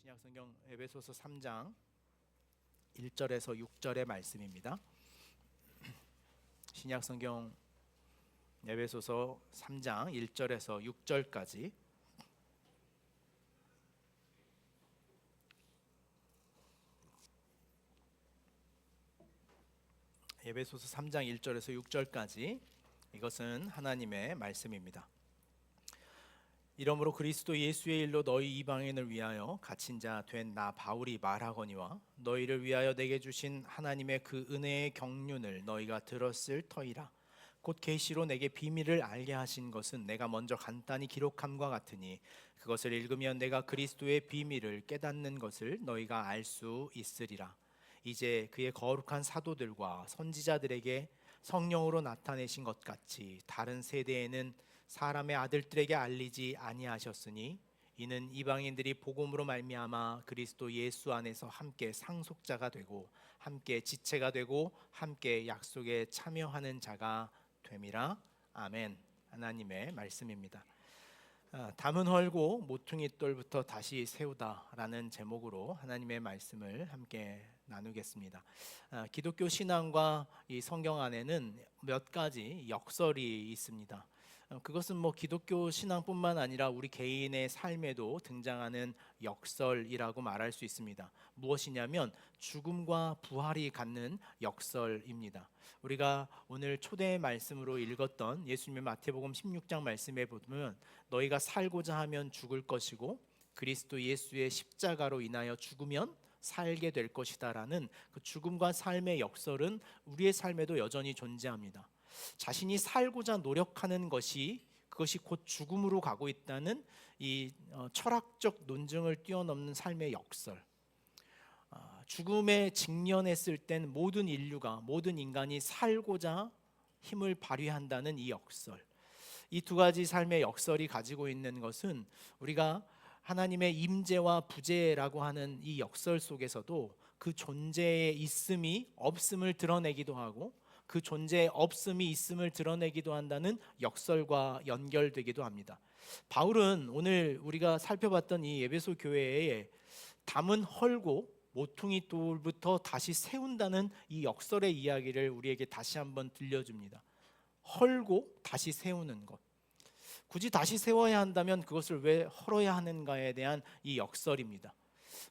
신약성경 에베소서 3장 1절에서 6절의 말씀입니다. 신약성경 에베소서 3장 1절에서 6절까지 에베소서 3장 1절에서 6절까지 이것은 하나님의 말씀입니다. 이러므로 그리스도 예수의 일로 너희 이방인을 위하여 갇힌 자 된 나 바울이 말하거니와 너희를 위하여 내게 주신 하나님의 그 은혜의 경륜을 너희가 들었을 터이라. 곧 계시로 내게 비밀을 알게 하신 것은 내가 먼저 간단히 기록함과 같으니 그것을 읽으면 내가 그리스도의 비밀을 깨닫는 것을 너희가 알 수 있으리라. 이제 그의 거룩한 사도들과 선지자들에게 성령으로 나타내신 것 같이 다른 세대에는 사람의 아들들에게 알리지 아니하셨으니 이는 이방인들이 복음으로 말미암아 그리스도 예수 안에서 함께 상속자가 되고 함께 지체가 되고 함께 약속에 참여하는 자가 됨이라. 아멘. 하나님의 말씀입니다. 담은 헐고 모퉁이 돌부터 다시 세우다라는 제목으로 하나님의 말씀을 함께 나누겠습니다. 기독교 신앙과 이 성경 안에는 몇 가지 역설이 있습니다. 그것은 기독교 신앙뿐만 아니라 우리 개인의 삶에도 등장하는 역설이라고 말할 수 있습니다. 무엇이냐면 죽음과 부활이 갖는 역설입니다. 우리가 오늘 초대 말씀으로 읽었던 예수님의 마태복음 16장 말씀에 보면 너희가 살고자 하면 죽을 것이고 그리스도 예수의 십자가로 인하여 죽으면 살게 될 것이다라는 그 죽음과 삶의 역설은 우리의 삶에도 여전히 존재합니다. 자신이 살고자 노력하는 그것이 곧 죽음으로 가고 있다는 이 철학적 논증을 뛰어넘는 삶의 역설. 죽음에 직면했을 땐 모든 인류가, 모든 인간이 살고자 힘을 발휘한다는 이 역설. 이 두 가지 삶의 역설이 가지고 있는 것은 우리가 하나님의 임재와 부재라고 하는 이 역설 속에서도 그 존재의 있음이 없음을 드러내기도 하고 그 존재의 없음이 있음을 드러내기도 한다는 역설과 연결되기도 합니다. 바울은 오늘 우리가 살펴봤던 이 에베소 교회에 담은 헐고 모퉁이 돌부터 다시 세운다는 이 역설의 이야기를 우리에게 다시 한번 들려줍니다. 헐고 다시 세우는 것. 굳이 다시 세워야 한다면 그것을 왜 헐어야 하는가에 대한 이 역설입니다.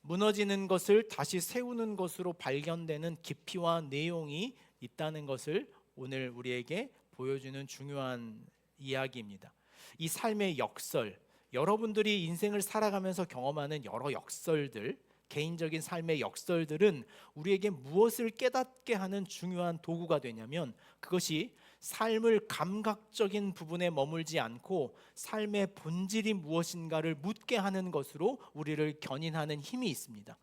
무너지는 것을 다시 세우는 것으로 발견되는 깊이와 내용이 있다는 것을 오늘 우리에게 보여주는 중요한 이야기입니다. 이 삶의 역설, 여러분들이 인생을 살아가면서 경험하는 여러 역설들, 개인적인 삶의 역설들은 우리에게 무엇을 깨닫게 하는 중요한 도구가 되냐면 그것이 삶을 감각적인 부분에 머물지 않고 삶의 본질이 무엇인가를 묻게 하는 것으로 우리를 견인하는 힘이 있습니다.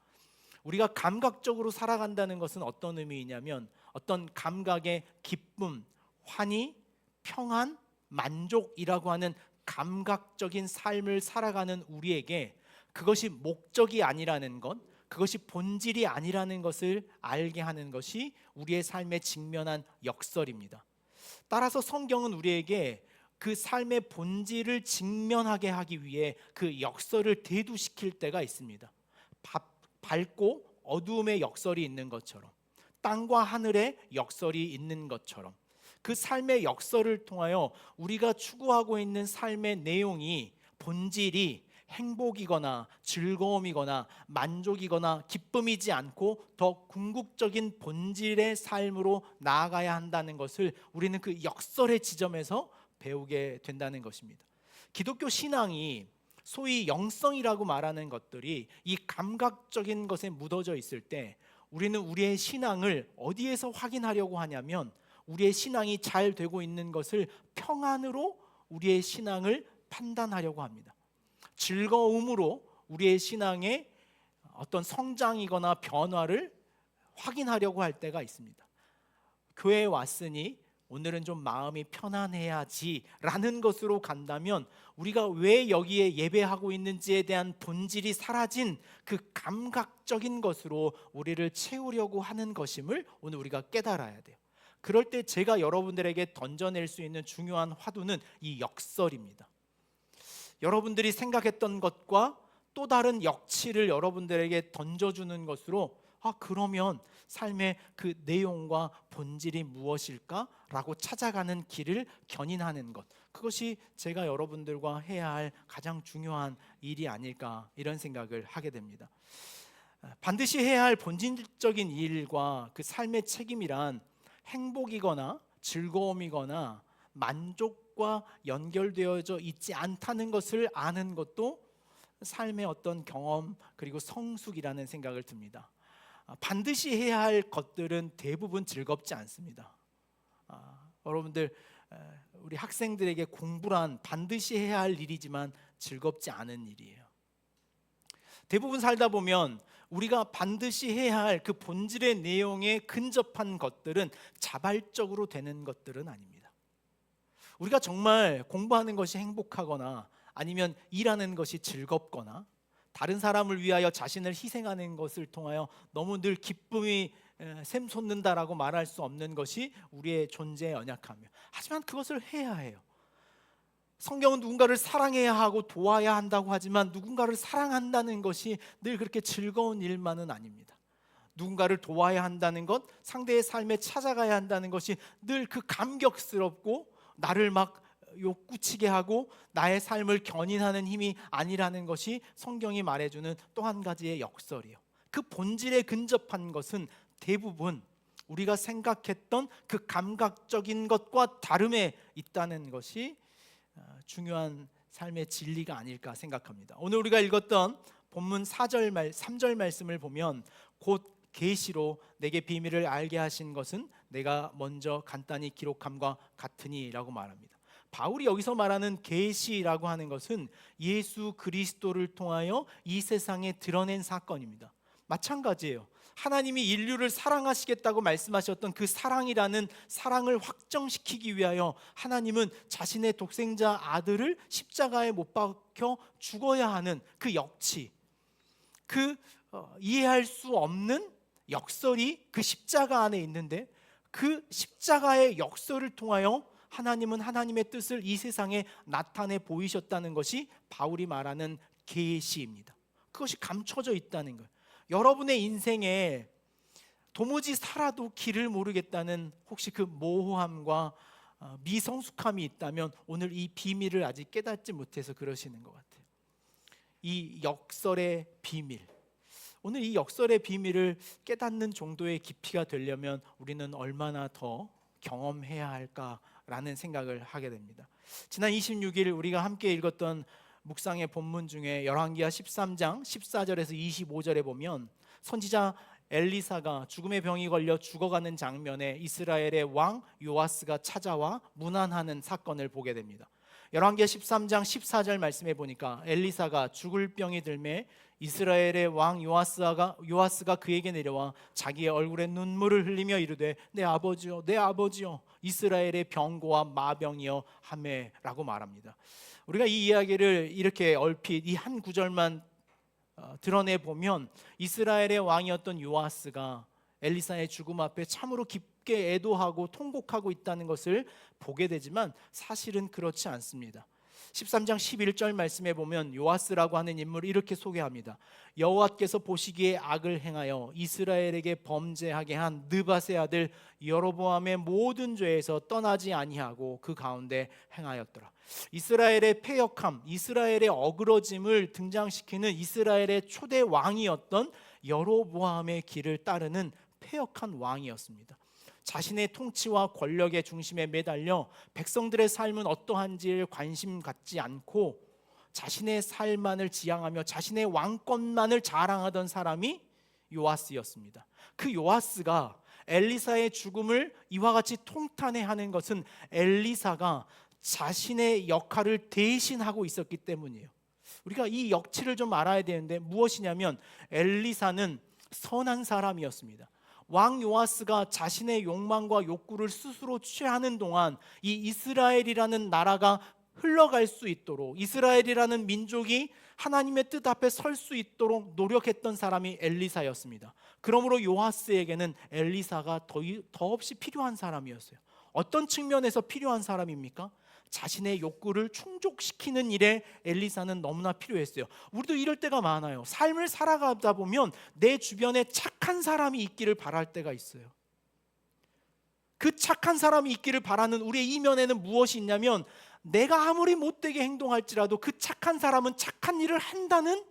우리가 감각적으로 살아간다는 것은 어떤 의미이냐면 어떤 감각의 기쁨, 환희, 평안, 만족이라고 하는 감각적인 삶을 살아가는 우리에게 그것이 목적이 아니라는 것, 그것이 본질이 아니라는 것을 알게 하는 것이 우리의 삶에 직면한 역설입니다. 따라서 성경은 우리에게 그 삶의 본질을 직면하게 하기 위해 그 역설을 대두시킬 때가 있습니다. 밝고 어두움의 역설이 있는 것처럼, 땅과 하늘의 역설이 있는 것처럼 그 삶의 역설을 통하여 우리가 추구하고 있는 삶의 내용이, 본질이 행복이거나 즐거움이거나 만족이거나 기쁨이지 않고 더 궁극적인 본질의 삶으로 나아가야 한다는 것을 우리는 그 역설의 지점에서 배우게 된다는 것입니다. 기독교 신앙이 소위 영성이라고 말하는 것들이 이 감각적인 것에 묻어져 있을 때 우리는 우리의 신앙을 어디에서 확인하려고 하냐면 우리의 신앙이 잘 되고 있는 것을 평안으로 우리의 신앙을 판단하려고 합니다. 즐거움으로 우리의 신앙의 어떤 성장이거나 변화를 확인하려고 할 때가 있습니다. 교회에 왔으니 오늘은 좀 마음이 편안해야지 라는 것으로 간다면 우리가 왜 여기에 예배하고 있는지에 대한 본질이 사라진 그 감각적인 것으로 우리를 채우려고 하는 것임을 오늘 우리가 깨달아야 돼요. 그럴 때 제가 여러분들에게 던져낼 수 있는 중요한 화두는 이 역설입니다. 여러분들이 생각했던 것과 또 다른 역치를 여러분들에게 던져주는 것으로 그러면 삶의 그 내용과 본질이 무엇일까라고 찾아가는 길을 견인하는 것, 그것이 제가 여러분들과 해야 할 가장 중요한 일이 아닐까, 이런 생각을 하게 됩니다. 반드시 해야 할 본질적인 일과 그 삶의 책임이란 행복이거나 즐거움이거나 만족과 연결되어져 있지 않다는 것을 아는 것도 삶의 어떤 경험 그리고 성숙이라는 생각을 듭니다. 반드시 해야 할 것들은 대부분 즐겁지 않습니다. 여러분들, 우리 학생들에게 공부란 반드시 해야 할 일이지만 즐겁지 않은 일이에요. 대부분 살다 보면 우리가 반드시 해야 할 그 본질의 내용에 근접한 것들은 자발적으로 되는 것들은 아닙니다. 우리가 정말 공부하는 것이 행복하거나 아니면 일하는 것이 즐겁거나 다른 사람을 위하여 자신을 희생하는 것을 통하여 너무 늘 기쁨이 샘솟는다라고 말할 수 없는 것이 우리의 존재의 연약함이에요. 하지만 그것을 해야 해요. 성경은 누군가를 사랑해야 하고 도와야 한다고 하지만 누군가를 사랑한다는 것이 늘 그렇게 즐거운 일만은 아닙니다. 누군가를 도와야 한다는 것, 상대의 삶에 찾아가야 한다는 것이 늘 그 감격스럽고 나를 막 욕구치게 하고 나의 삶을 견인하는 힘이 아니라는 것이 성경이 말해주는 또 한 가지의 역설이에요. 그 본질에 근접한 것은 대부분 우리가 생각했던 그 감각적인 것과 다름에 있다는 것이 중요한 삶의 진리가 아닐까 생각합니다. 오늘 우리가 읽었던 본문 3절 말씀을 보면 곧 계시로 내게 비밀을 알게 하신 것은 내가 먼저 간단히 기록함과 같으니 라고 말합니다. 바울이 여기서 말하는 계시라고 하는 것은 예수 그리스도를 통하여 이 세상에 드러낸 사건입니다. 마찬가지예요. 하나님이 인류를 사랑하시겠다고 말씀하셨던 그 사랑이라는 사랑을 확정시키기 위하여 하나님은 자신의 독생자 아들을 십자가에 못 박혀 죽어야 하는 그 역치, 그 이해할 수 없는 역설이 그 십자가 안에 있는데, 그 십자가의 역설을 통하여 하나님은 하나님의 뜻을 이 세상에 나타내 보이셨다는 것이 바울이 말하는 계시입니다. 그것이 감춰져 있다는 거예요. 여러분의 인생에 도무지 살아도 길을 모르겠다는 혹시 그 모호함과 미성숙함이 있다면 오늘 이 비밀을 아직 깨닫지 못해서 그러시는 것 같아요. 이 역설의 비밀, 오늘 이 역설의 비밀을 깨닫는 정도의 깊이가 되려면 우리는 얼마나 더 경험해야 할까라는 생각을 하게 됩니다. 지난 26일 우리가 함께 읽었던 묵상의 본문 중에 열왕기하 13장 14절에서 25절에 보면 선지자 엘리사가 죽음의 병이 걸려 죽어가는 장면에 이스라엘의 왕 요아스가 찾아와 문안하는 사건을 보게 됩니다. 열왕기하 13장 14절 말씀해 보니까 엘리사가 죽을 병이 들매 이스라엘의 왕 요아스가 그에게 내려와 자기의 얼굴에 눈물을 흘리며 이르되 내 아버지여 내 아버지여 이스라엘의 병고와 마병이여 하매라고 말합니다. 우리가 이 이야기를 이렇게 얼핏 이 한 구절만 드러내 보면 이스라엘의 왕이었던 요아스가 엘리사의 죽음 앞에 참으로 깊게 애도하고 통곡하고 있다는 것을 보게 되지만 사실은 그렇지 않습니다. 13장 11절 말씀에 보면 요아스라고 하는 인물을 이렇게 소개합니다. 여호와께서 보시기에 악을 행하여 이스라엘에게 범죄하게 한 느밧의 아들 여로보암의 모든 죄에서 떠나지 아니하고 그 가운데 행하였더라. 이스라엘의 패역함, 이스라엘의 어그러짐을 등장시키는 이스라엘의 초대 왕이었던 여로보암의 길을 따르는 패역한 왕이었습니다. 자신의 통치와 권력의 중심에 매달려 백성들의 삶은 어떠한지를 관심 갖지 않고 자신의 삶만을 지향하며 자신의 왕권만을 자랑하던 사람이 요아스였습니다. 그 요아스가 엘리사의 죽음을 이와 같이 통탄해하는 것은 엘리사가 자신의 역할을 대신하고 있었기 때문이에요. 우리가 이 역치를 좀 알아야 되는데 무엇이냐면 엘리사는 선한 사람이었습니다. 왕 요아스가 자신의 욕망과 욕구를 스스로 취하는 동안 이 이스라엘이라는 나라가 흘러갈 수 있도록, 이스라엘이라는 민족이 하나님의 뜻 앞에 설 수 있도록 노력했던 사람이 엘리사였습니다. 그러므로 요아스에게는 엘리사가 더없이 필요한 사람이었어요. 어떤 측면에서 필요한 사람입니까? 자신의 욕구를 충족시키는 일에 엘리사는 너무나 필요했어요. 우리도 이럴 때가 많아요. 삶을 살아가다 보면 내 주변에 착한 사람이 있기를 바랄 때가 있어요. 그 착한 사람이 있기를 바라는 우리의 이면에는 무엇이 있냐면, 내가 아무리 못되게 행동할지라도 그 착한 사람은 착한 일을 한다는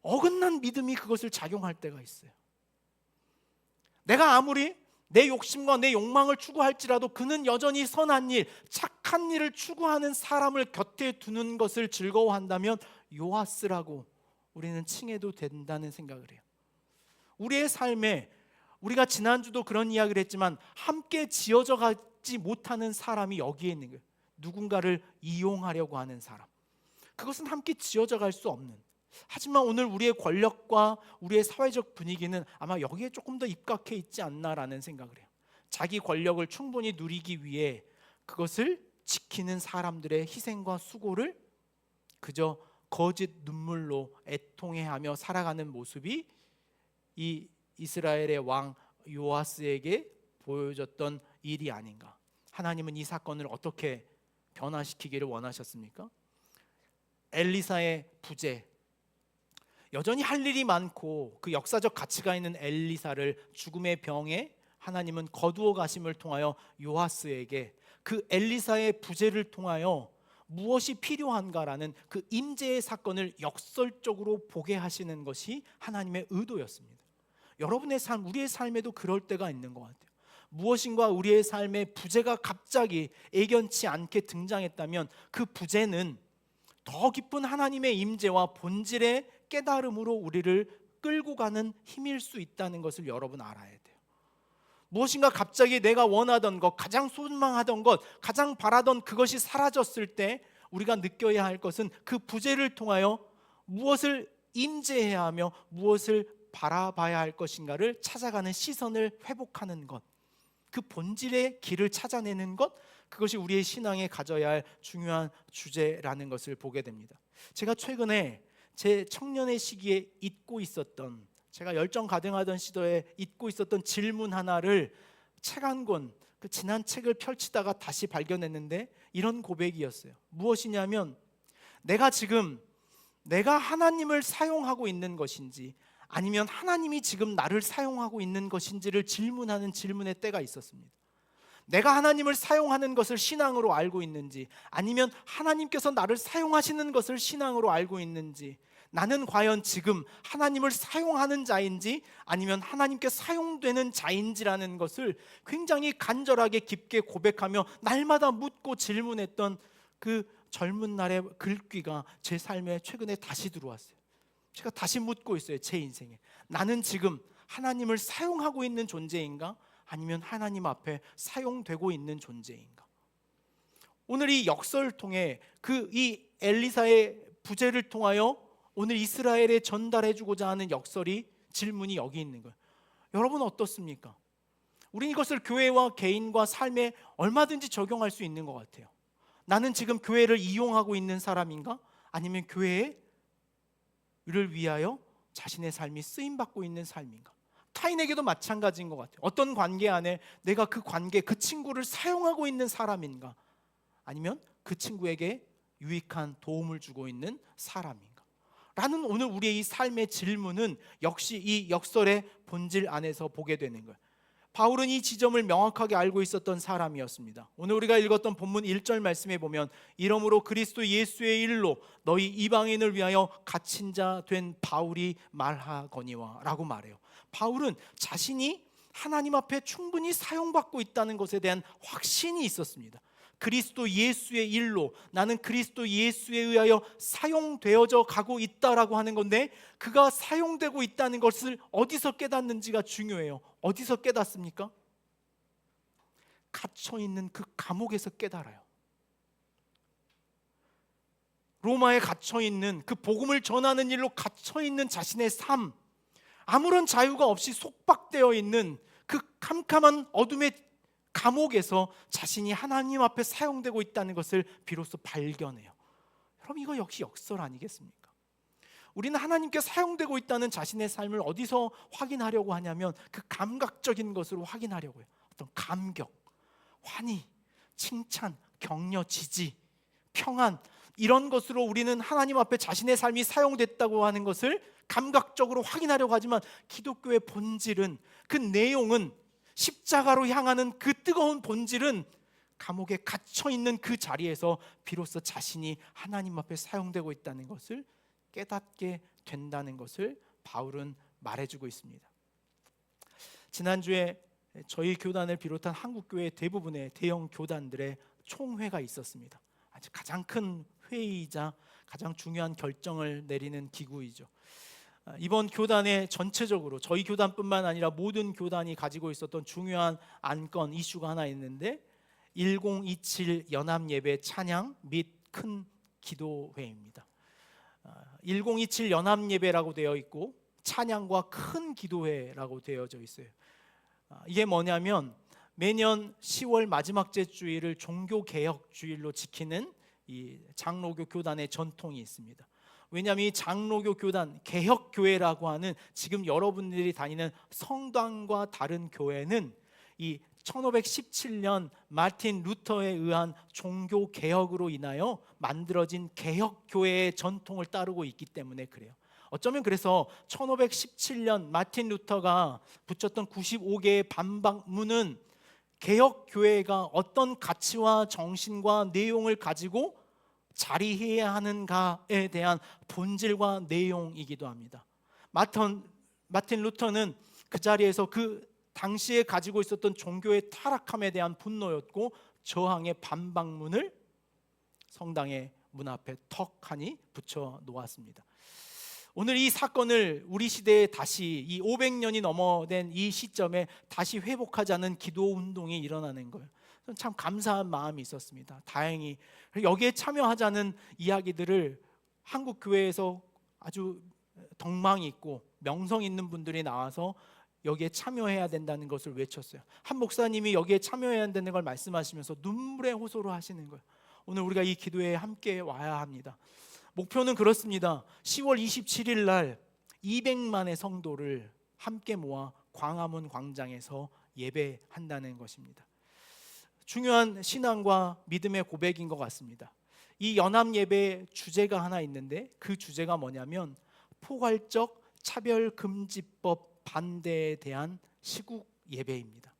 어긋난 믿음이 그것을 작용할 때가 있어요. 내가 아무리 내 욕심과 내 욕망을 추구할지라도 그는 여전히 선한 일, 착한 일을 추구하는 사람을 곁에 두는 것을 즐거워한다면 요아스라고 우리는 칭해도 된다는 생각을 해요. 우리의 삶에, 우리가 지난주도 그런 이야기를 했지만 함께 지어져 가지 못하는 사람이 여기에 있는 거예요. 누군가를 이용하려고 하는 사람, 그것은 함께 지어져 갈 수 없는. 하지만 오늘 우리의 권력과 우리의 사회적 분위기는 아마 여기에 조금 더 입각해 있지 않나라는 생각을 해요. 자기 권력을 충분히 누리기 위해 그것을 지키는 사람들의 희생과 수고를 그저 거짓 눈물로 애통해하며 살아가는 모습이 이 이스라엘의 왕 요아스에게 보여줬던 일이 아닌가. 하나님은 이 사건을 어떻게 변화시키기를 원하셨습니까? 엘리사의 부재, 여전히 할 일이 많고 그 역사적 가치가 있는 엘리사를 죽음의 병에 하나님은 거두어 가심을 통하여 요아스에게 그 엘리사의 부재를 통하여 무엇이 필요한가라는 그 임재의 사건을 역설적으로 보게 하시는 것이 하나님의 의도였습니다. 여러분의 삶, 우리의 삶에도 그럴 때가 있는 것 같아요. 무엇인가 우리의 삶에 부재가 갑자기 예견치 않게 등장했다면 그 부재는 더 깊은 하나님의 임재와 본질의 깨달음으로 우리를 끌고 가는 힘일 수 있다는 것을 여러분 알아야 돼요. 무엇인가 갑자기 내가 원하던 것, 가장 소망하던 것, 가장 바라던 그것이 사라졌을 때 우리가 느껴야 할 것은 그 부재를 통하여 무엇을 임재해야 하며 무엇을 바라봐야 할 것인가를 찾아가는 시선을 회복하는 것, 그 본질의 길을 찾아내는 것, 그것이 우리의 신앙에 가져야 할 중요한 주제라는 것을 보게 됩니다. 제가 최근에 제 청년의 시기에 잊고 있었던, 제가 열정 가득하던 시도에 잊고 있었던 질문 하나를 책 한 권, 그 지난 책을 펼치다가 다시 발견했는데 이런 고백이었어요. 무엇이냐면, 내가 지금 내가 하나님을 사용하고 있는 것인지 아니면 하나님이 지금 나를 사용하고 있는 것인지를 질문하는 질문의 때가 있었습니다. 내가 하나님을 사용하는 것을 신앙으로 알고 있는지 아니면 하나님께서 나를 사용하시는 것을 신앙으로 알고 있는지, 나는 과연 지금 하나님을 사용하는 자인지 아니면 하나님께 사용되는 자인지라는 것을 굉장히 간절하게 깊게 고백하며 날마다 묻고 질문했던 그 젊은 날의 글귀가 제 삶에 최근에 다시 들어왔어요. 제가 다시 묻고 있어요. 제 인생에 나는 지금 하나님을 사용하고 있는 존재인가 아니면 하나님 앞에 사용되고 있는 존재인가. 오늘 이 역설을 통해 이 엘리사의 부재를 통하여 오늘 이스라엘에 전달해주고자 하는 역설이, 질문이 여기 있는 거예요. 여러분 어떻습니까? 우리는 이것을 교회와 개인과 삶에 얼마든지 적용할 수 있는 것 같아요. 나는 지금 교회를 이용하고 있는 사람인가? 아니면 교회를 위하여 자신의 삶이 쓰임받고 있는 삶인가? 타인에게도 마찬가지인 것 같아요. 어떤 관계 안에 내가 그 관계, 그 친구를 사용하고 있는 사람인가? 아니면 그 친구에게 유익한 도움을 주고 있는 사람인가? 라는 오늘 우리의 이 삶의 질문은 역시 이 역설의 본질 안에서 보게 되는 거예요. 바울은 이 지점을 명확하게 알고 있었던 사람이었습니다. 오늘 우리가 읽었던 본문 1절 말씀에 보면, 이러므로 그리스도 예수의 일로 너희 이방인을 위하여 갇힌 자 된 바울이 말하거니와 라고 말해요. 바울은 자신이 하나님 앞에 충분히 사용받고 있다는 것에 대한 확신이 있었습니다. 그리스도 예수의 일로, 나는 그리스도 예수에 의하여 사용되어져 가고 있다라고 하는 건데, 그가 사용되고 있다는 것을 어디서 깨닫는지가 중요해요. 어디서 깨닫습니까? 갇혀있는 그 감옥에서 깨달아요. 로마에 갇혀있는, 그 복음을 전하는 일로 갇혀있는 자신의 삶, 아무런 자유가 없이 속박되어 있는 그 캄캄한 어둠의 감옥에서 자신이 하나님 앞에 사용되고 있다는 것을 비로소 발견해요. 여러분, 이거 역시 역설 아니겠습니까? 우리는 하나님께 사용되고 있다는 자신의 삶을 어디서 확인하려고 하냐면 그 감각적인 것으로 확인하려고 해요. 어떤 감격, 환희, 칭찬, 격려, 지지, 평안, 이런 것으로 우리는 하나님 앞에 자신의 삶이 사용됐다고 하는 것을 감각적으로 확인하려고 하지만, 기독교의 본질은, 그 내용은, 십자가로 향하는 그 뜨거운 본질은 감옥에 갇혀 있는 그 자리에서 비로소 자신이 하나님 앞에 사용되고 있다는 것을 깨닫게 된다는 것을 바울은 말해주고 있습니다. 지난주에 저희 교단을 비롯한 한국교회 대부분의 대형 교단들의 총회가 있었습니다. 아주 가장 큰 회의이자 가장 중요한 결정을 내리는 기구이죠. 이번 교단에 전체적으로 저희 교단뿐만 아니라 모든 교단이 가지고 있었던 중요한 안건, 이슈가 하나 있는데 1027 연합예배 찬양 및 큰 기도회입니다. 1027 연합예배라고 되어 있고 찬양과 큰 기도회라고 되어져 있어요. 이게 뭐냐면 매년 10월 마지막 주일을 종교개혁주일로 지키는 이 장로교 교단의 전통이 있습니다. 왜냐하면 이 장로교 교단, 개혁교회라고 하는 지금 여러분들이 다니는 성당과 다른 교회는 이 1517년 마틴 루터에 의한 종교개혁으로 인하여 만들어진 개혁교회의 전통을 따르고 있기 때문에 그래요. 어쩌면 그래서 1517년 마틴 루터가 붙였던 95개의 반박문은 개혁교회가 어떤 가치와 정신과 내용을 가지고 자리해야 하는가에 대한 본질과 내용이기도 합니다. 마틴 루터는 그 자리에서 그 당시에 가지고 있었던 종교의 타락함에 대한 분노였고 저항의 반박문을 성당의 문 앞에 턱하니 붙여 놓았습니다. 오늘 이 사건을 우리 시대에 다시 이 500년이 넘어된 이 시점에 다시 회복하자는 기도 운동이 일어나는 거예요. 참 감사한 마음이 있었습니다. 다행히 여기에 참여하자는 이야기들을 한국 교회에서 아주 덕망이 있고 명성 있는 분들이 나와서 여기에 참여해야 된다는 것을 외쳤어요. 한 목사님이 여기에 참여해야 된다는 걸 말씀하시면서 눈물의 호소를 하시는 거예요. 오늘 우리가 이 기도회에 함께 와야 합니다. 목표는 그렇습니다. 10월 27일 날 200만의 성도를 함께 모아 광화문 광장에서 예배한다는 것입니다. 중요한 신앙과 믿음의 고백인 것 같습니다. 이 연합 예배의 주제가 하나 있는데 그 주제가 뭐냐면 포괄적 차별금지법 반대에 대한 시국 예배입니다.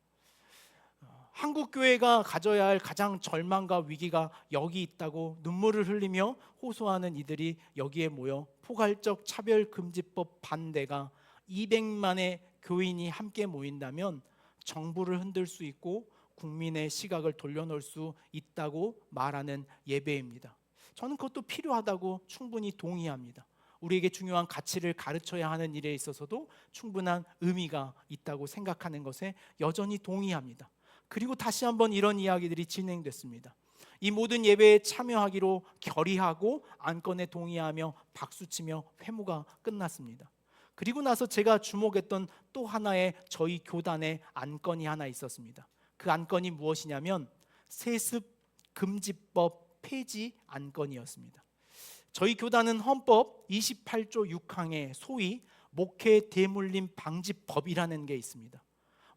한국 교회가 가져야 할 가장 절망과 위기가 여기 있다고 눈물을 흘리며 호소하는 이들이 여기에 모여 포괄적 차별금지법 반대가 200만의 교인이 함께 모인다면 정부를 흔들 수 있고 국민의 시각을 돌려놓을 수 있다고 말하는 예배입니다. 저는 그것도 필요하다고 충분히 동의합니다. 우리에게 중요한 가치를 가르쳐야 하는 일에 있어서도 충분한 의미가 있다고 생각하는 것에 여전히 동의합니다. 그리고 다시 한번 이런 이야기들이 진행됐습니다. 이 모든 예배에 참여하기로 결의하고 안건에 동의하며 박수치며 회무가 끝났습니다. 그리고 나서 제가 주목했던 또 하나의 저희 교단의 안건이 하나 있었습니다. 그 안건이 무엇이냐면 세습금지법 폐지 안건이었습니다. 저희 교단은 헌법 28조 6항에 소위 목회 대물림 방지법이라는 게 있습니다.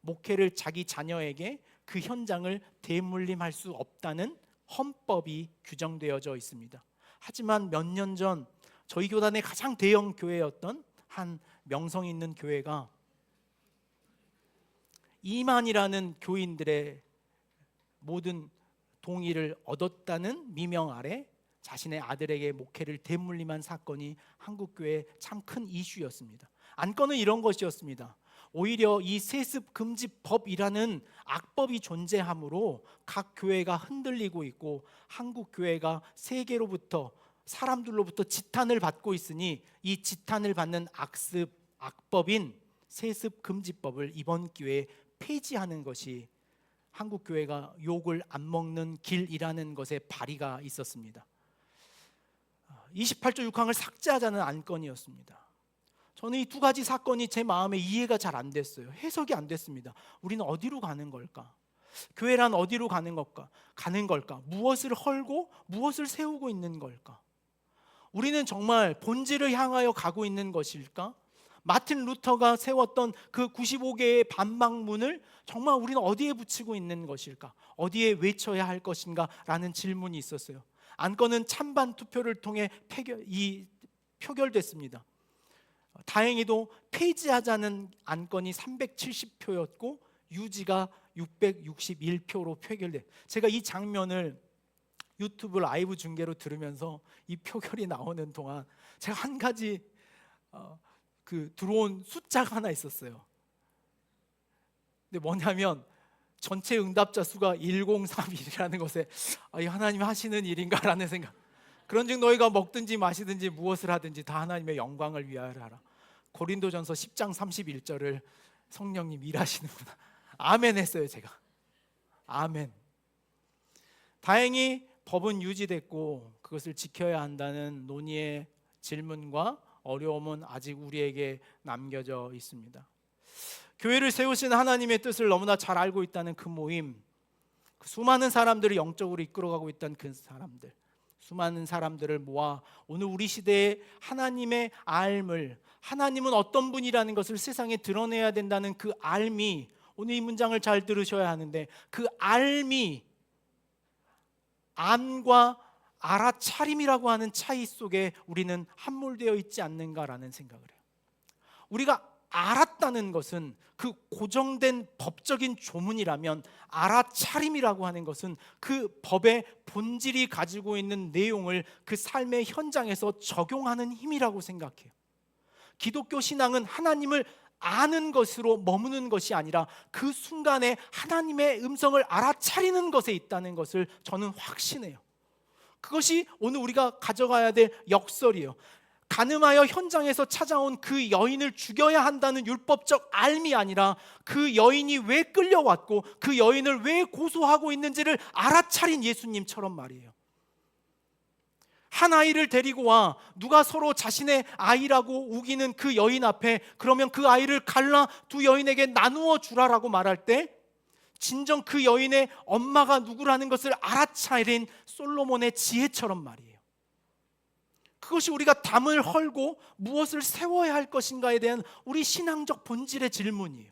목회를 자기 자녀에게 그 현장을 대물림할 수 없다는 헌법이 규정되어져 있습니다. 하지만 몇 년 전 저희 교단의 가장 대형 교회였던 한 명성 있는 교회가 이만이라는 교인들의 모든 동의를 얻었다는 미명 아래 자신의 아들에게 목회를 대물림한 사건이 한국교회의 참 큰 이슈였습니다. 안건은 이런 것이었습니다. 오히려 이 세습금지법이라는 악법이 존재하므로 각 교회가 흔들리고 있고 한국 교회가 세계로부터 사람들로부터 지탄을 받고 있으니 이 지탄을 받는 악법인 세습금지법을 이번 기회에 폐지하는 것이 한국 교회가 욕을 안 먹는 길이라는 것에 발의가 있었습니다. 28조 6항을 삭제하자는 안건이었습니다. 저는 이 두 가지 사건이 제 마음에 이해가 잘 안 됐어요. 해석이 안 됐습니다. 우리는 어디로 가는 걸까? 교회란 어디로 가는 걸까? 무엇을 헐고 무엇을 세우고 있는 걸까? 우리는 정말 본질을 향하여 가고 있는 것일까? 마틴 루터가 세웠던 그 95개의 반박문을 정말 우리는 어디에 붙이고 있는 것일까? 어디에 외쳐야 할 것인가? 라는 질문이 있었어요. 안건은 찬반 투표를 통해 표결됐습니다. 다행히도 폐지하자는 안건이 370표였고 유지가 661표로 표결돼. 제가 이 장면을 유튜브 라이브 중계로 들으면서 이 표결이 나오는 동안 제가 한 가지 들어온 숫자가 하나 있었어요. 근데 뭐냐면 전체 응답자 수가 1031이라는 것에 이 하나님이 하시는 일인가라는 생각. 그런즉 너희가 먹든지 마시든지 무엇을 하든지 다 하나님의 영광을 위하여 하라. 고린도전서 10장 31절을 성령님 일하시는구나. 아멘 했어요 제가. 아멘. 다행히 법은 유지됐고 그것을 지켜야 한다는 논의의 질문과 어려움은 아직 우리에게 남겨져 있습니다. 교회를 세우신 하나님의 뜻을 너무나 잘 알고 있다는 그 모임, 그 수많은 사람들을 영적으로 이끌어가고 있다는 그 사람들, 수많은 사람들을 모아 오늘 우리 시대에 하나님의 알을, 하나님은 어떤 분이라는 것을 세상에 드러내야 된다는 그 알미, 오늘 이 문장을 잘 들으셔야 하는데 그 알미, 암과 알아차림이라고 하는 차이 속에 우리는 함몰되어 있지 않는가라는 생각을 해요. 우리가 알았다는 것은 그 고정된 법적인 조문이라면 알아차림이라고 하는 것은 그 법의 본질이 가지고 있는 내용을 그 삶의 현장에서 적용하는 힘이라고 생각해요. 기독교 신앙은 하나님을 아는 것으로 머무는 것이 아니라 그 순간에 하나님의 음성을 알아차리는 것에 있다는 것을 저는 확신해요. 그것이 오늘 우리가 가져가야 될 역설이에요. 간음하여 현장에서 찾아온 그 여인을 죽여야 한다는 율법적 알미 아니라 그 여인이 왜 끌려왔고 그 여인을 왜 고소하고 있는지를 알아차린 예수님처럼 말이에요. 한 아이를 데리고 와 누가 서로 자신의 아이라고 우기는 그 여인 앞에 그러면 그 아이를 갈라 두 여인에게 나누어 주라라고 말할 때 진정 그 여인의 엄마가 누구라는 것을 알아차린 솔로몬의 지혜처럼 말이에요. 그것이 우리가 담을 헐고 무엇을 세워야 할 것인가에 대한 우리 신앙적 본질의 질문이에요.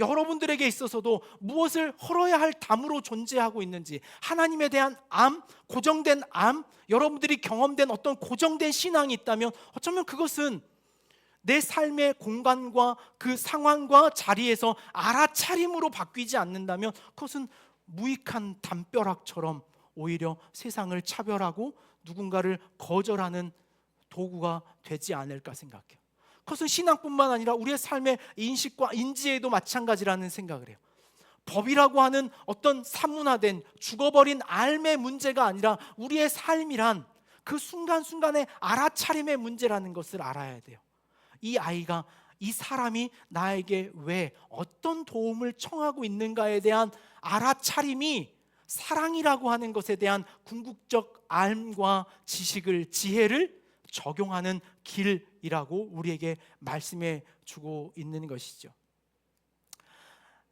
여러분들에게 있어서도 무엇을 헐어야 할 담으로 존재하고 있는지, 하나님에 대한 암, 고정된 암, 여러분들이 경험된 어떤 고정된 신앙이 있다면 어쩌면 그것은 내 삶의 공간과 그 상황과 자리에서 알아차림으로 바뀌지 않는다면 그것은 무익한 담벼락처럼 오히려 세상을 차별하고 누군가를 거절하는 도구가 되지 않을까 생각해요. 그것은 신앙뿐만 아니라 우리의 삶의 인식과 인지에도 마찬가지라는 생각을 해요. 법이라고 하는 어떤 사문화된 죽어버린 삶의 문제가 아니라 우리의 삶이란 그 순간순간의 알아차림의 문제라는 것을 알아야 돼요. 이 아이가, 이 사람이 나에게 왜 어떤 도움을 청하고 있는가에 대한 알아차림이 사랑이라고 하는 것에 대한 궁극적 알과 지식을, 지혜를 적용하는 길이라고 우리에게 말씀해 주고 있는 것이죠.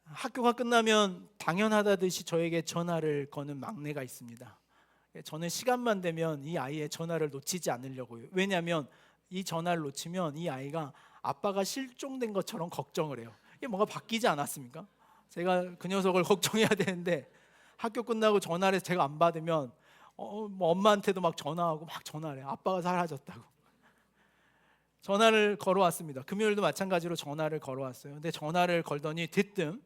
학교가 끝나면 당연하다듯이 저에게 전화를 거는 막내가 있습니다. 저는 시간만 되면 이 아이의 전화를 놓치지 않으려고요. 왜냐하면 이 전화를 놓치면 이 아이가 아빠가 실종된 것처럼 걱정을 해요. 이게 뭔가 바뀌지 않았습니까? 제가 그 녀석을 걱정해야 되는데 학교 끝나고 전화를 해서 제가 안 받으면 뭐 엄마한테도 막 전화하고 막 전화를 해요. 아빠가 사라졌다고. 전화를 걸어왔습니다. 금요일도 마찬가지로 전화를 걸어왔어요. 근데 전화를 걸더니 대뜸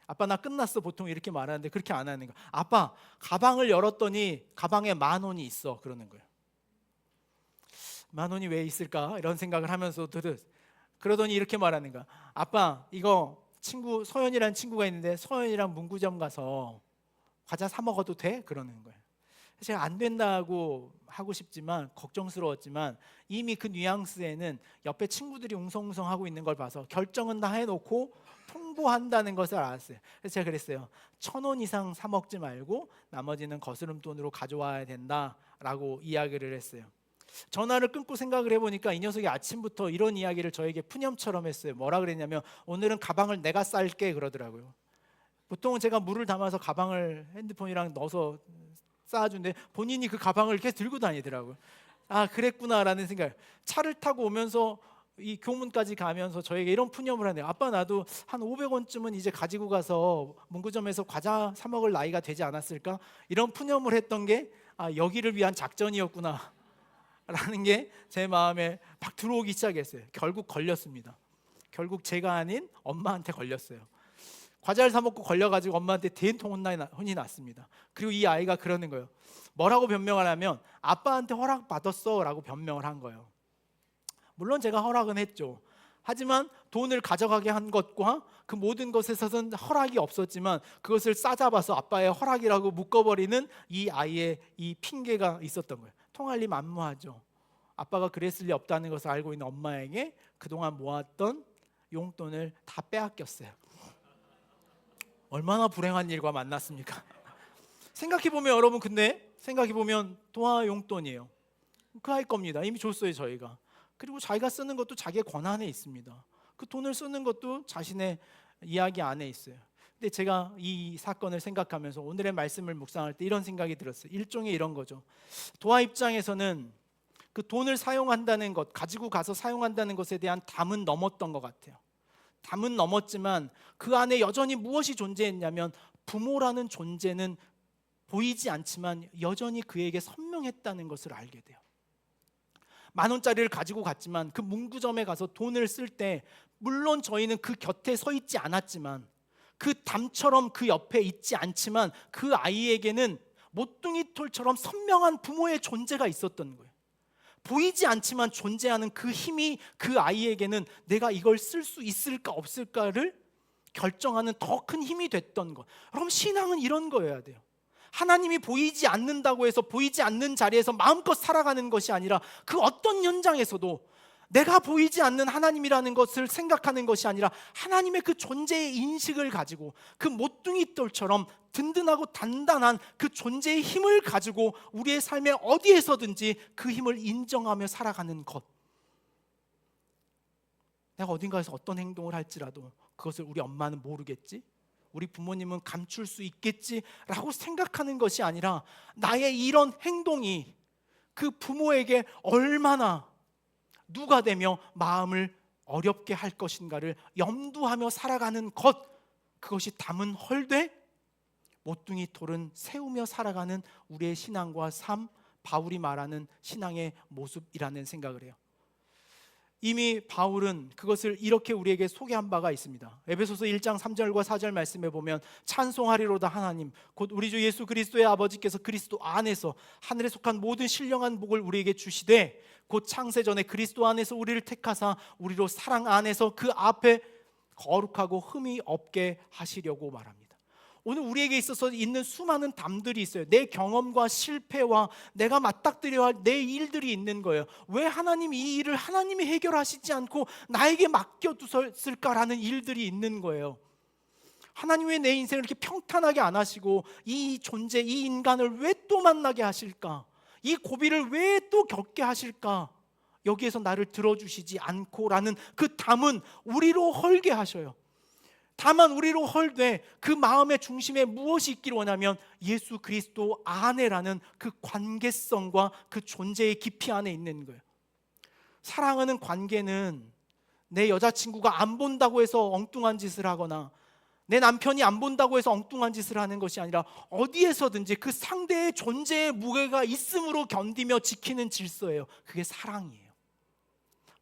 아빠 나 끝났어 보통 이렇게 말하는데 그렇게 안 하는 거예요. 아빠 가방을 열었더니 가방에 10,000원이 있어 그러는 거예요. 10,000원이 왜 있을까 이런 생각을 하면서 그러더니 이렇게 말하는 거야. 아빠 이거 친구 서연이라는 친구가 있는데 서연이랑 문구점 가서 과자 사 먹어도 돼? 그러는 거예요. 제가 안 된다고 하고 싶지만 걱정스러웠지만 이미 그 뉘앙스에는 옆에 친구들이 웅성웅성하고 있는 걸 봐서 결정은 다 해놓고 통보한다는 것을 알았어요. 그래서 제가 그랬어요. 1,000원 이상 사 먹지 말고 나머지는 거스름돈으로 가져와야 된다라고 이야기를 했어요. 전화를 끊고 생각을 해보니까 이 녀석이 아침부터 이런 이야기를 저에게 푸념처럼 했어요. 뭐라 그랬냐면 오늘은 가방을 내가 쌀게 그러더라고요. 보통은 제가 물을 담아서 가방을 핸드폰이랑 넣어서 쌓아준데 본인이 그 가방을 이렇게 들고 다니더라고요. 아 그랬구나라는 생각. 차를 타고 오면서 이 교문까지 가면서 저에게 이런 푸념을 하네요. 아빠, 나도 한 500원쯤은 이제 가지고 가서 문구점에서 과자 사 먹을 나이가 되지 않았을까? 이런 푸념을 했던 게 여기를 위한 작전이었구나 라는 게 제 마음에 막 들어오기 시작했어요. 결국 걸렸습니다. 결국 제가 아닌 엄마한테 걸렸어요. 과자를 사 먹고 걸려가지고 엄마한테 대통 혼이 났습니다. 그리고 이 아이가 그러는 거예요. 뭐라고 변명을 하면 아빠한테 허락받았어 라고 변명을 한 거예요. 물론 제가 허락은 했죠. 하지만 돈을 가져가게 한 것과 그 모든 것에서는 허락이 없었지만 그것을 싸잡아서 아빠의 허락이라고 묶어버리는 이 아이의 이 핑계가 있었던 거예요. 통할 리 만무하죠. 아빠가 그랬을 리 없다는 것을 알고 있는 엄마에게 그동안 모았던 용돈을 다 빼앗겼어요. 얼마나 불행한 일과 만났습니까? 생각해보면 여러분, 근데 생각해보면 도화 용돈이에요. 그 아이 겁니다. 이미 줬어요 저희가. 그리고 자기가 쓰는 것도 자기의 권한에 있습니다. 그 돈을 쓰는 것도 자신의 이야기 안에 있어요. 근데 제가 이 사건을 생각하면서 오늘의 말씀을 묵상할 때 이런 생각이 들었어요. 일종의 이런 거죠. 도화 입장에서는 그 돈을 사용한다는 것, 가지고 가서 사용한다는 것에 대한 담은 넘었던 것 같아요. 담은 넘었지만 그 안에 여전히 무엇이 존재했냐면 부모라는 존재는 보이지 않지만 여전히 그에게 선명했다는 것을 알게 돼요. 10,000원짜리를 가지고 갔지만 그 문구점에 가서 돈을 쓸 때 물론 저희는 그 곁에 서 있지 않았지만 그 담처럼 그 옆에 있지 않지만 그 아이에게는 모퉁이 톨처럼 선명한 부모의 존재가 있었던 거예요. 보이지 않지만 존재하는 그 힘이 그 아이에게는 내가 이걸 쓸 수 있을까 없을까를 결정하는 더 큰 힘이 됐던 것. 여러분, 신앙은 이런 거여야 돼요. 하나님이 보이지 않는다고 해서 보이지 않는 자리에서 마음껏 살아가는 것이 아니라 그 어떤 현장에서도 내가 보이지 않는 하나님이라는 것을 생각하는 것이 아니라 하나님의 그 존재의 인식을 가지고 그 모퉁이 돌처럼 든든하고 단단한 그 존재의 힘을 가지고 우리의 삶에 어디에서든지 그 힘을 인정하며 살아가는 것. 내가 어딘가에서 어떤 행동을 할지라도 그것을 우리 엄마는 모르겠지? 우리 부모님은 감출 수 있겠지라고 생각하는 것이 아니라 나의 이런 행동이 그 부모에게 얼마나 누가 되며 마음을 어렵게 할 것인가를 염두하며 살아가는 것, 그것이 담은 헐되 모퉁이 돌은 세우며 살아가는 우리의 신앙과 삶, 바울이 말하는 신앙의 모습이라는 생각을 해요. 이미 바울은 그것을 이렇게 우리에게 소개한 바가 있습니다. 에베소서 1장 3절과 4절 말씀에 보면 찬송하리로다 하나님 곧 우리 주 예수 그리스도의 아버지께서 그리스도 안에서 하늘에 속한 모든 신령한 복을 우리에게 주시되 곧 창세전에 그리스도 안에서 우리를 택하사 우리로 사랑 안에서 그 앞에 거룩하고 흠이 없게 하시려고 말합니다. 오늘 우리에게 있어서 있는 수많은 담들이 있어요. 내 경험과 실패와 내가 맞닥뜨려야 할 내 일들이 있는 거예요. 왜 하나님이 이 일을 하나님이 해결하시지 않고 나에게 맡겨두셨을까라는 일들이 있는 거예요. 하나님 왜 내 인생을 이렇게 평탄하게 안 하시고 이 존재, 이 인간을 왜 또 만나게 하실까? 이 고비를 왜 또 겪게 하실까? 여기에서 나를 들어주시지 않고라는 그 담은 우리로 헐게 하셔요. 다만 우리로 헐되 그 마음의 중심에 무엇이 있기를 원하면 예수 그리스도 안에라는 그 관계성과 그 존재의 깊이 안에 있는 거예요. 사랑하는 관계는 내 여자친구가 안 본다고 해서 엉뚱한 짓을 하거나 내 남편이 안 본다고 해서 엉뚱한 짓을 하는 것이 아니라 어디에서든지 그 상대의 존재의 무게가 있음으로 견디며 지키는 질서예요. 그게 사랑이에요.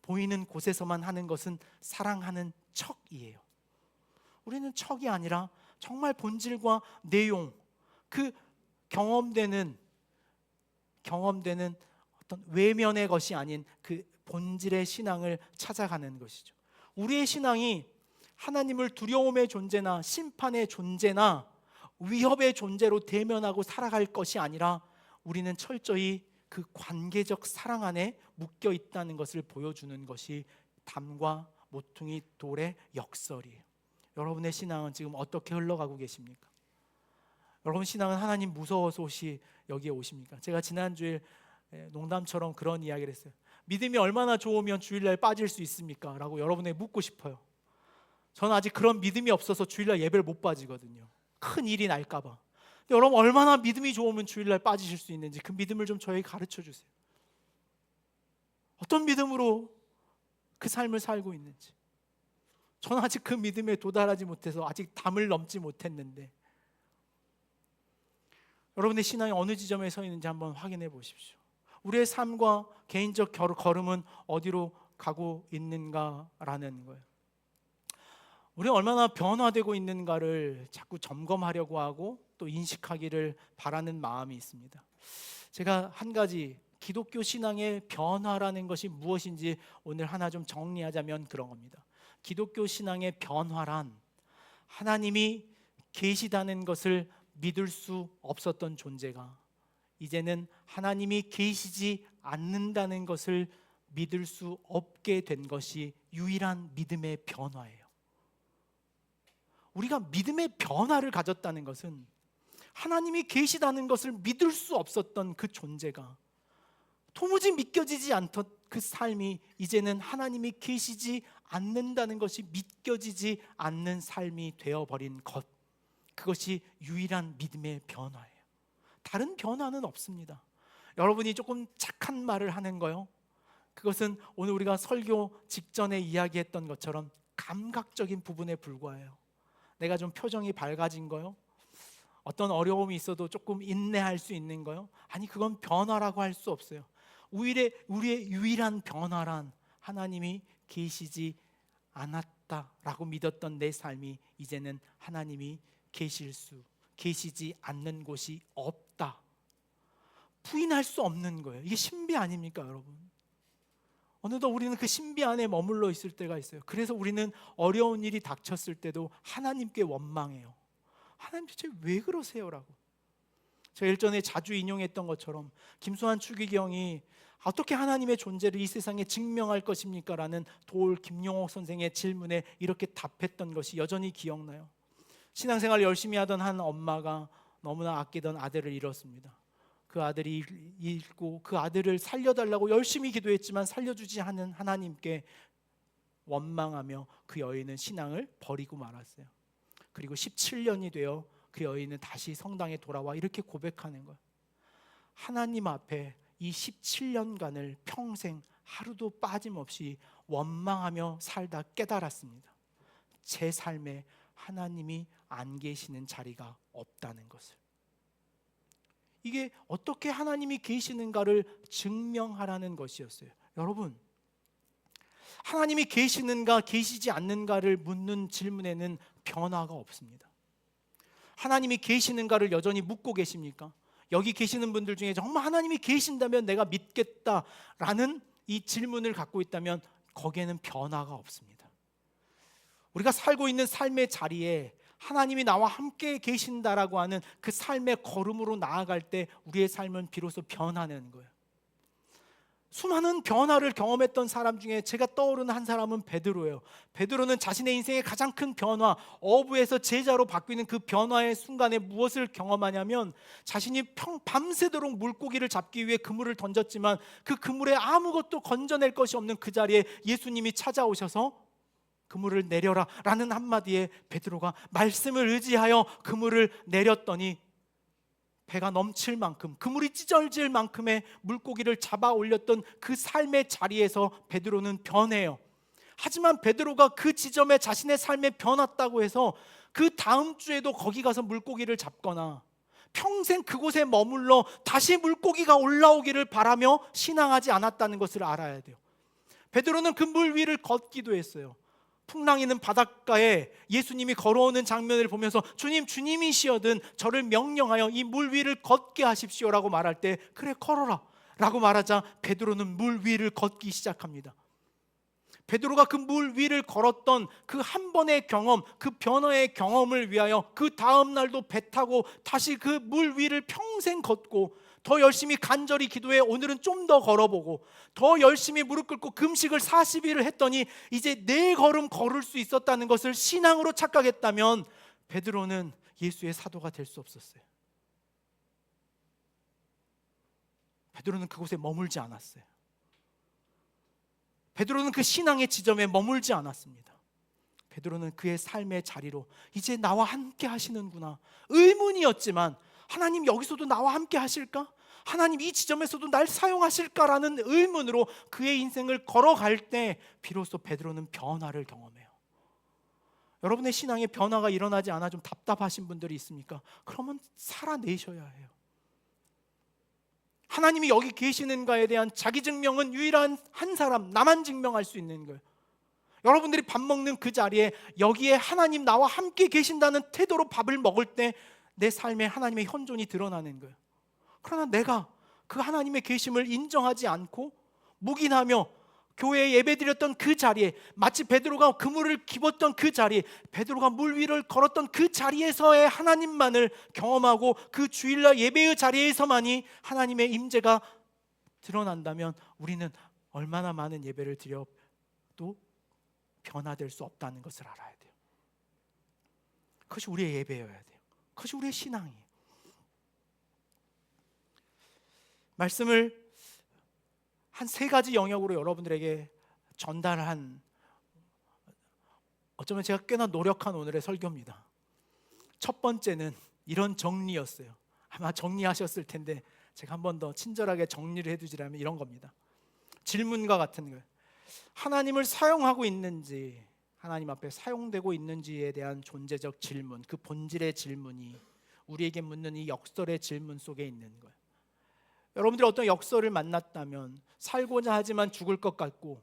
보이는 곳에서만 하는 것은 사랑하는 척이에요. 우리는 척이 아니라 정말 본질과 내용, 그 경험되는 어떤 외면의 것이 아닌 그 본질의 신앙을 찾아가는 것이죠. 우리의 신앙이 하나님을 두려움의 존재나 심판의 존재나 위협의 존재로 대면하고 살아갈 것이 아니라 우리는 철저히 그 관계적 사랑 안에 묶여 있다는 것을 보여주는 것이 담과 모퉁이 돌의 역설이에요. 여러분의 신앙은 지금 어떻게 흘러가고 계십니까? 여러분 신앙은 하나님 무서워서 혹시 여기에 오십니까? 제가 지난주에 농담처럼 그런 이야기를 했어요. 믿음이 얼마나 좋으면 주일날 빠질 수 있습니까? 라고 여러분에게 묻고 싶어요. 저는 아직 그런 믿음이 없어서 주일날 예배를 못 빠지거든요. 큰 일이 날까 봐. 근데 여러분 얼마나 믿음이 좋으면 주일날 빠지실 수 있는지 그 믿음을 좀 저에게 가르쳐 주세요. 어떤 믿음으로 그 삶을 살고 있는지. 저는 아직 그 믿음에 도달하지 못해서 아직 담을 넘지 못했는데, 여러분의 신앙이 어느 지점에 서 있는지 한번 확인해 보십시오. 우리의 삶과 개인적 걸음은 어디로 가고 있는가라는 거예요. 우리가 얼마나 변화되고 있는가를 자꾸 점검하려고 하고 또 인식하기를 바라는 마음이 있습니다. 제가 한 가지 기독교 신앙의 변화라는 것이 무엇인지 오늘 하나 좀 정리하자면 그런 겁니다. 기독교 신앙의 변화란 하나님이 계시다는 것을 믿을 수 없었던 존재가 이제는 하나님이 계시지 않는다는 것을 믿을 수 없게 된 것이 유일한 믿음의 변화예요. 우리가 믿음의 변화를 가졌다는 것은 하나님이 계시다는 것을 믿을 수 없었던 그 존재가 도무지 믿겨지지 않던 그 삶이 이제는 하나님이 계시지 않는다는 것이 믿겨지지 않는 삶이 되어버린 것, 그것이 유일한 믿음의 변화예요. 다른 변화는 없습니다. 여러분이 조금 착한 말을 하는 거요, 그것은 오늘 우리가 설교 직전에 이야기했던 것처럼 감각적인 부분에 불과해요. 내가 좀 표정이 밝아진 거요, 어떤 어려움이 있어도 조금 인내할 수 있는 거요, 아니 그건 변화라고 할 수 없어요. 우리의 유일한 변화란 하나님이 계시지 않았다라고 믿었던 내 삶이 이제는 하나님이 계시지 않는 곳이 없다, 부인할 수 없는 거예요. 이게 신비 아닙니까 여러분? 어느덧 우리는 그 신비 안에 머물러 있을 때가 있어요. 그래서 우리는 어려운 일이 닥쳤을 때도 하나님께 원망해요. 하나님 도대체 왜 그러세요? 라고. 제가 일전에 자주 인용했던 것처럼 김수환 추기경이 어떻게 하나님의 존재를 이 세상에 증명할 것입니까? 라는 도올 김용옥 선생의 질문에 이렇게 답했던 것이 여전히 기억나요. 신앙생활 열심히 하던 한 엄마가 너무나 아끼던 아들을 잃었습니다. 그 아들이 잃고 그 아들을 살려달라고 열심히 기도했지만 살려주지 않은 하나님께 원망하며 그 여인은 신앙을 버리고 말았어요. 그리고 17년이 되어 그 여인은 다시 성당에 돌아와 이렇게 고백하는 거예요. 하나님 앞에 이 17년간을 평생 하루도 빠짐없이 원망하며 살다 깨달았습니다. 제 삶에 하나님이 안 계시는 자리가 없다는 것을. 이게 어떻게 하나님이 계시는가를 증명하라는 것이었어요. 여러분, 하나님이 계시는가 계시지 않는가를 묻는 질문에는 변화가 없습니다. 하나님이 계시는가를 여전히 묻고 계십니까? 여기 계시는 분들 중에 정말 하나님이 계신다면 내가 믿겠다라는 이 질문을 갖고 있다면 거기에는 변화가 없습니다. 우리가 살고 있는 삶의 자리에 하나님이 나와 함께 계신다라고 하는 그 삶의 걸음으로 나아갈 때 우리의 삶은 비로소 변화되는 거예요. 수많은 변화를 경험했던 사람 중에 제가 떠오르는 한 사람은 베드로예요. 베드로는 자신의 인생의 가장 큰 변화, 어부에서 제자로 바뀌는 그 변화의 순간에 무엇을 경험하냐면 자신이 밤새도록 물고기를 잡기 위해 그물을 던졌지만 그 그물에 아무것도 건져낼 것이 없는 그 자리에 예수님이 찾아오셔서 그물을 내려라 라는 한마디에 베드로가 말씀을 의지하여 그물을 내렸더니 배가 넘칠 만큼, 그물이 찢어질 만큼의 물고기를 잡아 올렸던 그 삶의 자리에서 베드로는 변해요. 하지만 베드로가 그 지점에 자신의 삶에 변했다고 해서 그 다음 주에도 거기 가서 물고기를 잡거나 평생 그곳에 머물러 다시 물고기가 올라오기를 바라며 신앙하지 않았다는 것을 알아야 돼요. 베드로는 그 물 위를 걷기도 했어요. 풍랑이는 바닷가에 예수님이 걸어오는 장면을 보면서 주님, 주님이시여든 저를 명령하여 이 물 위를 걷게 하십시오라고 말할 때 그래 걸어라 라고 말하자 베드로는 물 위를 걷기 시작합니다. 베드로가 그 물 위를 걸었던 그 한 번의 경험, 그 변화의 경험을 위하여 그 다음 날도 배 타고 다시 그 물 위를 평생 걷고 더 열심히 간절히 기도해 오늘은 좀 더 걸어보고 더 열심히 무릎 꿇고 금식을 40일을 했더니 이제 4걸음 걸을 수 있었다는 것을 신앙으로 착각했다면 베드로는 예수의 사도가 될 수 없었어요. 베드로는 그곳에 머물지 않았어요. 베드로는 그 신앙의 지점에 머물지 않았습니다. 베드로는 그의 삶의 자리로 이제 나와 함께 하시는구나, 의문이었지만 하나님 여기서도 나와 함께 하실까? 하나님 이 지점에서도 날 사용하실까라는 의문으로 그의 인생을 걸어갈 때 비로소 베드로는 변화를 경험해요. 여러분의 신앙에 변화가 일어나지 않아 좀 답답하신 분들이 있습니까? 그러면 살아내셔야 해요. 하나님이 여기 계시는가에 대한 자기 증명은 유일한 한 사람, 나만 증명할 수 있는 거예요. 여러분들이 밥 먹는 그 자리에 여기에 하나님 나와 함께 계신다는 태도로 밥을 먹을 때 내 삶에 하나님의 현존이 드러나는 거예요. 그러나 내가 그 하나님의 계심을 인정하지 않고 묵인하며 교회에 예배드렸던 그 자리에, 마치 베드로가 그물을 집었던 그 자리에, 베드로가 물 위를 걸었던 그 자리에서의 하나님만을 경험하고 그 주일날 예배의 자리에서만이 하나님의 임재가 드러난다면 우리는 얼마나 많은 예배를 드려도 변화될 수 없다는 것을 알아야 돼요. 그것이 우리의 예배여야 돼요. 그것이 우리의 신앙이에요. 말씀을 한 3가지 영역으로 여러분들에게 전달한, 어쩌면 제가 꽤나 노력한 오늘의 설교입니다. 첫 번째는 이런 정리였어요. 아마 정리하셨을 텐데 제가 한 번 더 친절하게 정리를 해두지라면 이런 겁니다. 질문과 같은 거예요. 하나님을 사용하고 있는지, 하나님 앞에 사용되고 있는지에 대한 존재적 질문, 그 본질의 질문이 우리에게 묻는 이 역설의 질문 속에 있는 거예요. 여러분들이 어떤 역설을 만났다면, 살고자 하지만 죽을 것 같고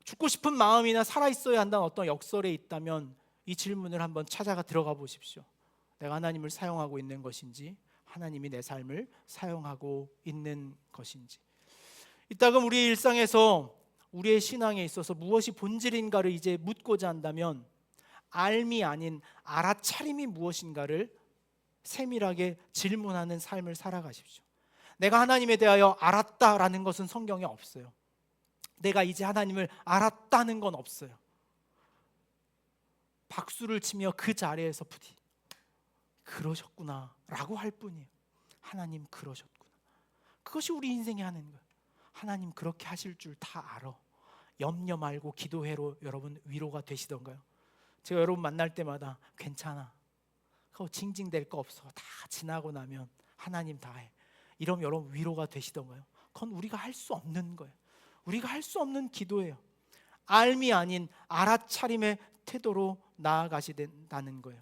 죽고 싶은 마음이나 살아있어야 한다는 어떤 역설에 있다면 이 질문을 한번 찾아가 들어가 보십시오. 내가 하나님을 사용하고 있는 것인지, 하나님이 내 삶을 사용하고 있는 것인지. 이따금 우리의 일상에서 우리의 신앙에 있어서 무엇이 본질인가를 이제 묻고자 한다면 알미 아닌 알아차림이 무엇인가를 세밀하게 질문하는 삶을 살아가십시오. 내가 하나님에 대하여 알았다라는 것은 성경에 없어요. 내가 이제 하나님을 알았다는 건 없어요. 박수를 치며 그 자리에서 부디 그러셨구나 라고 할 뿐이에요. 하나님 그러셨구나. 그것이 우리 인생에 하는 거예요. 하나님 그렇게 하실 줄 다 알아. 염려 말고 기도해로 여러분 위로가 되시던가요? 제가 여러분 만날 때마다 괜찮아, 그거 징징댈 거 없어, 다 지나고 나면 하나님 다 해, 이러면 여러분 위로가 되시던가요? 그건 우리가 할 수 없는 거예요. 우리가 할 수 없는 기도예요. 알미 아닌 알아차림의 태도로 나아가셔야 된다는 거예요.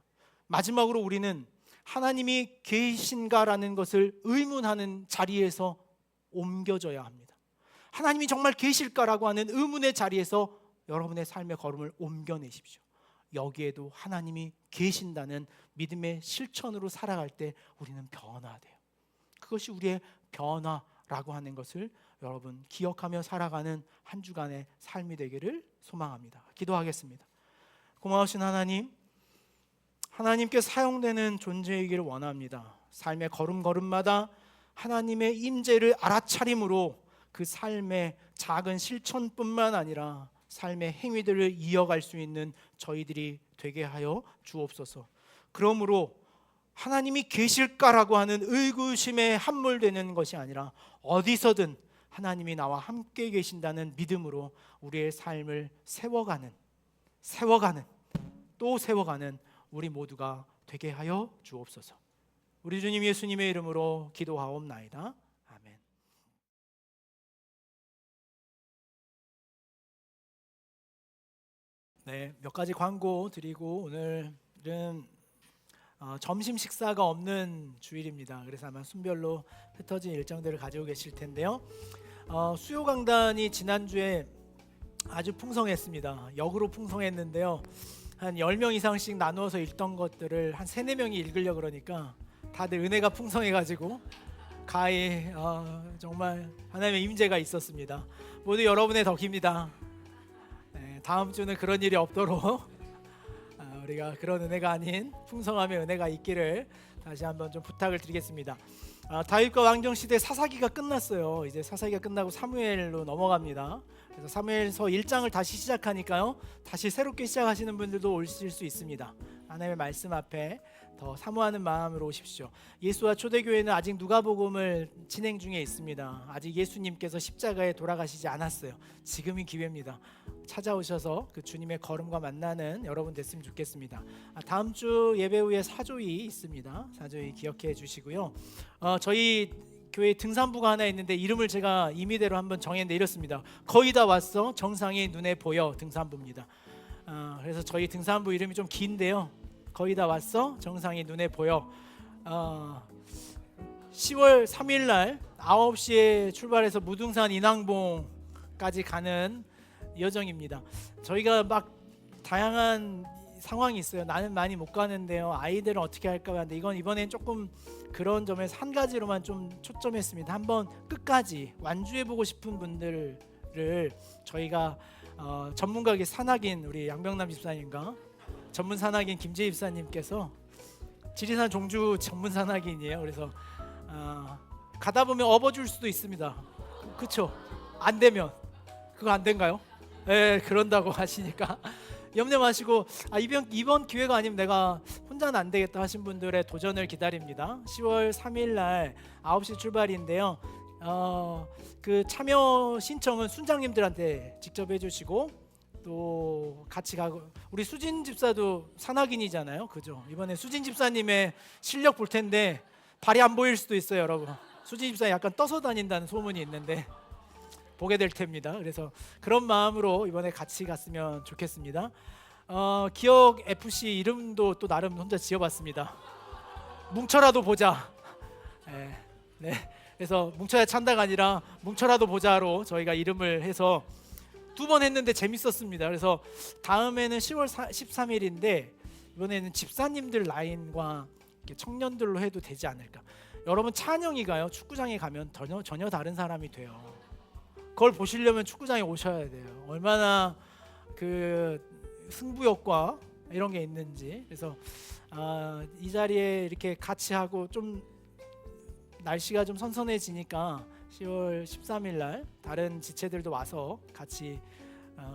마지막으로 우리는 하나님이 계신가라는 것을 의문하는 자리에서 옮겨져야 합니다. 하나님이 정말 계실까라고 하는 의문의 자리에서 여러분의 삶의 걸음을 옮겨내십시오. 여기에도 하나님이 계신다는 믿음의 실천으로 살아갈 때 우리는 변화돼요. 그것이 우리의 변화라고 하는 것을 여러분 기억하며 살아가는 한 주간의 삶이 되기를 소망합니다. 기도하겠습니다. 고마우신 하나님, 하나님께 사용되는 존재이기를 원합니다. 삶의 걸음걸음마다 하나님의 임재를 알아차림으로 그 삶의 작은 실천뿐만 아니라 삶의 행위들을 이어갈 수 있는 저희들이 되게 하여 주옵소서. 그러므로 하나님이 계실까라고 하는 의구심에 함몰되는 것이 아니라 어디서든 하나님이 나와 함께 계신다는 믿음으로 우리의 삶을 세워가는 또 세워가는 우리 모두가 되게 하여 주옵소서. 우리 주님 예수님의 이름으로 기도하옵나이다. 아멘. 네, 몇 가지 광고 드리고 오늘은 점심 식사가 없는 주일입니다. 그래서 아마 순별로 흩어진 일정들을 가지고 계실 텐데요. 수요 강단이 지난주에 아주 풍성했습니다. 역으로 풍성했는데요. 한 10명 이상씩 나누어서 읽던 것들을 한 3, 4명이 읽으려고 그러니까 다들 은혜가 풍성해가지고 가히 정말 하나님의 임재가 있었습니다. 모두 여러분의 덕입니다. 네, 다음 주는 그런 일이 없도록 우리가 그런 은혜가 아닌 풍성함의 은혜가 있기를 다시 한번 좀 부탁을 드리겠습니다. 다윗과 왕정 시대 사사기가 끝났어요. 이제 사사기가 끝나고 사무엘로 넘어갑니다. 그래서 사무엘서 1장을 다시 시작하니까요, 다시 새롭게 시작하시는 분들도 오실 수 있습니다. 하나님의 말씀 앞에 더 사모하는 마음으로 오십시오. 예수와 초대교회는 아직 누가복음을 진행 중에 있습니다. 아직 예수님께서 십자가에 돌아가시지 않았어요. 지금이 기회입니다. 찾아오셔서 그 주님의 걸음과 만나는 여러분 됐으면 좋겠습니다. 다음 주 예배 후에 사조이 있습니다. 사조이 기억해 주시고요. 저희 교회에 등산부가 하나 있는데 이름을 제가 임의대로 한번 정했는데 이렇습니다. 거의 다 왔어. 정상이 눈에 보여. 등산부입니다. 그래서 저희 등산부 이름이 좀 긴데요. 거의 다 왔어. 정상이 눈에 보여. 10월 3일 날 9시에 출발해서 무등산 인왕봉까지 가는 여정입니다. 저희가 막 다양한 상황이 있어요. 나는 많이 못 가는데요. 아이들은 어떻게 할까 하는데 이건 이번엔 조금 그런 점에서 한 가지로만 좀 초점했습니다. 한번 끝까지 완주해보고 싶은 분들을 저희가 전문가계 산악인 우리 양병남 집사님과 전문 산악인 김재희 집사님께서 지리산 종주 전문 산악인이에요. 그래서 가다 보면 업어줄 수도 있습니다. 그렇죠? 안 되면 그거 안 된가요? 네, 그런다고 하시니까 염려 마시고 이번 기회가 아니면 내가 혼자는 안 되겠다 하신 분들의 도전을 기다립니다. 10월 3일 날 9시 출발인데요. 그 참여 신청은 순장님들한테 직접 해주시고 또 같이 가고 우리 수진 집사도 산악인이잖아요. 그죠? 이번에 수진 집사님의 실력 볼 텐데 발이 안 보일 수도 있어요, 여러분. 수진 집사 약간 떠서 다닌다는 소문이 있는데 보게 될 텐입니다. 그래서 그런 마음으로 이번에 같이 갔으면 좋겠습니다. 기억 FC 이름도 또 나름 혼자 지어봤습니다. 뭉쳐라도 보자. 네. 그래서 뭉쳐야 찬다가 아니라 뭉쳐라도 보자로 저희가 이름을 해서 2번 했는데 재밌었습니다. 그래서 다음에는 10월 13일인데 이번에는 집사님들 라인과 청년들로 해도 되지 않을까. 여러분 찬영이가요 축구장에 가면 전혀 다른 사람이 돼요. 그걸 보시려면 축구장에 오셔야 돼요. 얼마나 그 승부욕과 이런 게 있는지. 그래서 이 자리에 이렇게 같이 하고 좀 날씨가 좀 선선해지니까 10월 13일 날 다른 지체들도 와서 같이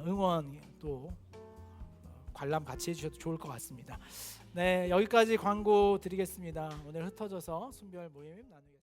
응원 또 관람 같이 해주셔도 좋을 것 같습니다. 네, 여기까지 광고 드리겠습니다. 오늘 흩어져서 순별 모임 나누겠습니다.